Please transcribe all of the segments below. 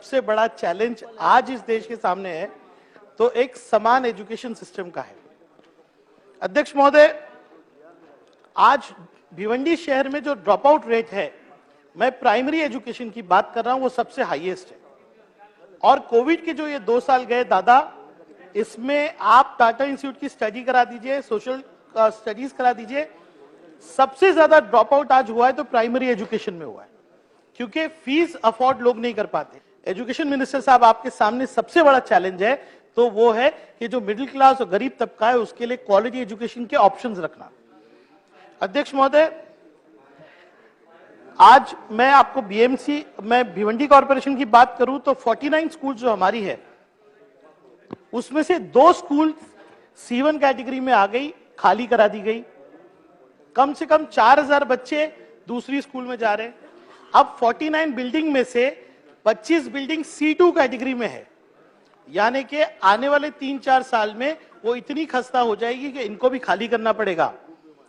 सबसे बड़ा चैलेंज आज इस देश के सामने है तो एक समान एजुकेशन सिस्टम का है। अध्यक्ष महोदय, आज भिवंडी शहर में जो ड्रॉप आउट रेट है, मैं प्राइमरी एजुकेशन की बात कर रहा हूं, वो सबसे हाईएस्ट है। और कोविड के जो ये 2 साल गए दादा, इसमें आप टाटा इंस्टीट्यूट की स्टडी करा दीजिए, सोशल स्टडीज करा दीजिए, सबसे ज्यादा ड्रॉप आउट आज हुआ है तो प्राइमरी एजुकेशन में हुआ है, क्योंकि फीस अफोर्ड लोग नहीं कर पाते। एजुकेशन मिनिस्टर साहब, आपके सामने सबसे बड़ा चैलेंज है तो वो है कि जो मिडिल क्लास और गरीब तबका है उसके लिए क्वालिटी एजुकेशन के ऑप्शंस रखना। अध्यक्ष महोदय, आज मैं आपको बीएमसी, मैं भिवंडी कॉर्पोरेशन की बात करूं तो 49 स्कूल जो हमारी है उसमें से 2 स्कूल C1 कैटेगरी में आ गई, खाली करा दी गई। कम से कम 4000 बच्चे दूसरी स्कूल में जा रहे हैं। अब 49 बिल्डिंग में से 25 बिल्डिंग C2 कैटेगरी में है, यानी कि आने वाले 3-4 साल में वो इतनी खस्ता हो जाएगी कि इनको भी खाली करना पड़ेगा।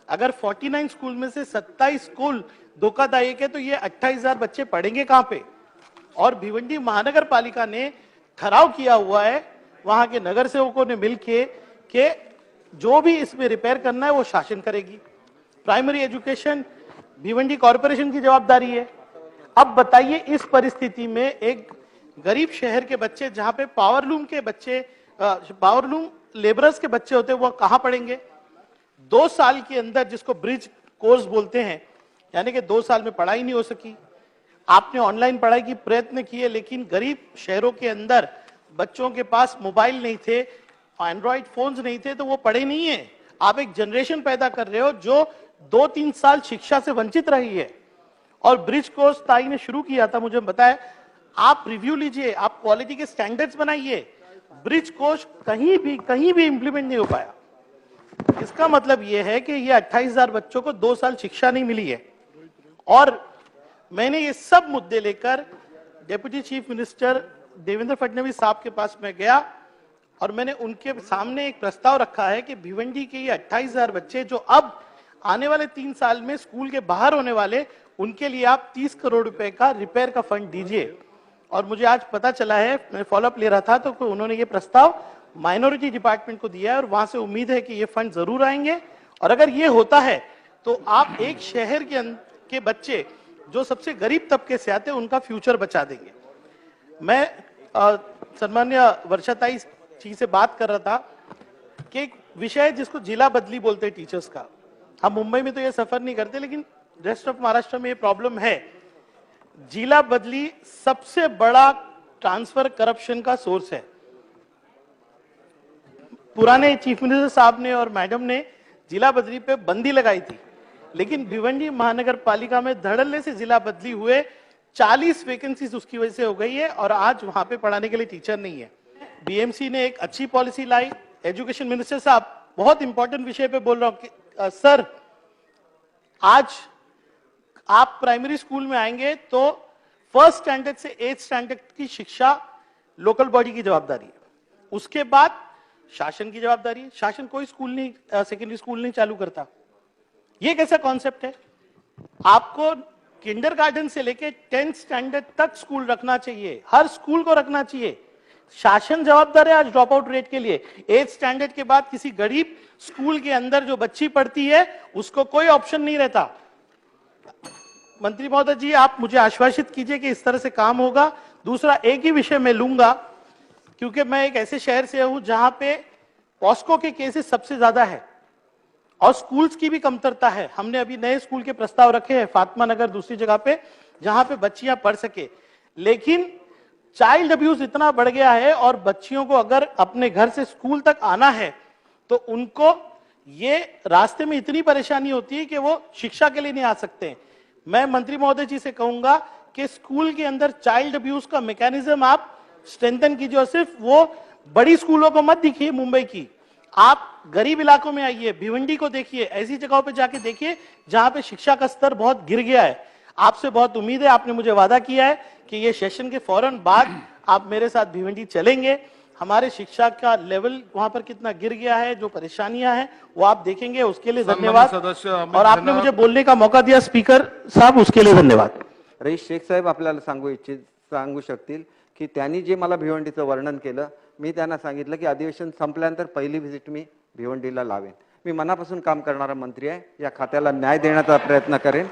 अगर 49 स्कूल में से 27 स्कूल धोखादायक है तो ये 28,000 बच्चे पढ़ेंगे कहां पे? और भिवंडी महानगर पालिका ने ठहराव किया हुआ है वहां के नगर सेवकों ने मिलकर के जो भी इसमें रिपेयर करना है वो शासन करेगी। प्राइमरी एजुकेशन भिवंडी कॉर्पोरेशन की जवाबदारी है। अब बताइए, इस परिस्थिति में एक गरीब शहर के बच्चे, जहां पे पावरलूम के बच्चे, पावरलूम लेबरर्स के बच्चे होते हैं, वो कहां पढ़ेंगे? 2 साल के अंदर, जिसको ब्रिज कोर्स बोलते हैं, यानी कि 2 साल में पढ़ाई नहीं हो सकी। आपने ऑनलाइन पढ़ाई की प्रयत्न किए, लेकिन गरीब शहरों के अंदर बच्चों के पास मोबाइल नहीं थे, एंड्रॉइड फोन्स नहीं थे, तो वो पढ़े नहीं है। आप एक जनरेशन पैदा कर रहे हो जो 2-3 साल शिक्षा से वंचित रही है। और ब्रिज कोर्स ताई ने शुरू किया था, मुझे बताया, आप रिव्यू लीजिए, आप क्वालिटी के स्टैंडर्ड्स बनाइए। ब्रिज कोर्स कहीं भी इंप्लीमेंट नहीं हो पाया। इसका मतलब यह है कि ये 28,000 बच्चों को 2 साल शिक्षा नहीं मिली है। और मैंने ये सब मुद्दे लेकर deputy chief minister Devendra Fadnavis साहब के पास में गया और मैंने उनके सामने एक प्रस्ताव रखा है कि भिवंडी के ये 28,000 बच्चे जो अब आने वाले 3 साल में स्कूल के बाहर होने वाले, उनके लिए आप 30 करोड़ रुपए का रिपेयर का फंड दीजिए। और मुझे आज पता चला है, मैं फॉलोअप ले रहा था, तो उन्होंने ये प्रस्ताव माइनॉरिटी डिपार्टमेंट को दिया है और वहां से उम्मीद है कि ये फंड जरूर आएंगे। और अगर ये होता है तो आप एक शहर के बच्चे जो सबसे गरीब तबके से आते हैं उनका फ्यूचर बचा देंगे। मैं सम्मान्य वर्षाताई जी से बात कर रहा था कि एक विषय जिसको जिला बदली बोलते हैं टीचर्स का, हम मुंबई में तो ये सफर नहीं करते, लेकिन रेस्ट ऑफ महाराष्ट्र में ये प्रॉब्लम है। जिला बदली सबसे बड़ा ट्रांसफर करप्शन का सोर्स है। पुराने चीफ मिनिस्टर साहब ने और मैडम ने जिला बदली पे बंदी लगाई थी, लेकिन भिवंडी महानगर पालिका में धड़ल्ले से जिला बदली हुए, 40 वैकेंसीज उसकी वजह से हो गई है और आज वहां पे पढ़ाने के लिए टीचर नहीं है। बीएमसी ने एक अच्छी पॉलिसी लाई। एजुकेशन मिनिस्टर साहब, बहुत इंपॉर्टेंट विषय पे बोल रहा हूं सर, आज आप प्राइमरी स्कूल में आएंगे तो 1st स्टैंडर्ड से 8th स्टैंडर्ड की शिक्षा लोकल बॉडी की जवाबदारी है। उसके बाद शासन की जवाबदारी है। शासन कोई स्कूल नहीं, सेकेंडरी स्कूल नहीं चालू करता। ये कैसा कॉन्सेप्ट है? आपको किंडरगार्टन से लेके 10th स्टैंडर्ड तक स्कूल रखना चाहिए, हर स्कूल को रखना चाहिए। शासन जवाबदार है आज ड्रॉप आउट रेट के लिए। 8th स्टैंडर्ड के बाद किसी गरीब स्कूल के अंदर जो बच्ची पढ़ती है उसको कोई ऑप्शन नहीं रहता। मंत्री महोदय जी, आप मुझे आश्वासित कीजिए कि इस तरह से काम होगा। दूसरा, एक ही विषय मैं लूंगा, क्योंकि मैं एक ऐसे शहर से हूं जहां पे पॉस्को के केसेस सबसे ज्यादा है और स्कूल्स की भी कमतरता है। हमने अभी नए स्कूल के प्रस्ताव रखे हैं, फातिमा नगर दूसरी जगह पे, जहां पे बच्चियां पढ़ सके। लेकिन चाइल्ड अब्यूज इतना बढ़ गया है और बच्चियों को अगर अपने घर से स्कूल तक आना है तो उनको ये रास्ते में इतनी परेशानी होती है कि वो शिक्षा के लिए नहीं आ सकते। मैं मंत्री महोदय जी से कहूंगा कि स्कूल के अंदर चाइल्ड अब्यूज का मैकेनिज्म आप स्ट्रेंथन कीजिए और सिर्फ वो बड़ी स्कूलों को मत दिखिए मुंबई की, आप गरीब इलाकों में आइए, भिवंडी को देखिए, ऐसी जगहों पे जाके देखिए जहां पे शिक्षा का स्तर बहुत गिर गया है। आपसे बहुत उम्मीद है, आपने मुझे वादा किया है कि ये सेशन के फौरन बाद आप मेरे साथ भिवंडी चलेंगे। हमारे शिक्षा का लेवल वहां पर कितना गिर गया है, जो परेशानियां हैं वो आप देखेंगे। उसके लिए धन्यवाद और आपने मुझे बोलने का मौका दिया स्पीकर साहब, उसके लिए धन्यवाद। रईस शेख साहेब आपल्याला सांगू शकतील की त्यांनी जे मला भिवंडीचं वर्णन केलं, मी त्यांना सांगितलं की अधिवेशन संपल्यानंतर पहिली व्हिजिट मी भिवंडीला लावेन. मी मनापासून काम करणारा मंत्री आहे. या खात्याला न्याय देण्याचा प्रयत्न करेन.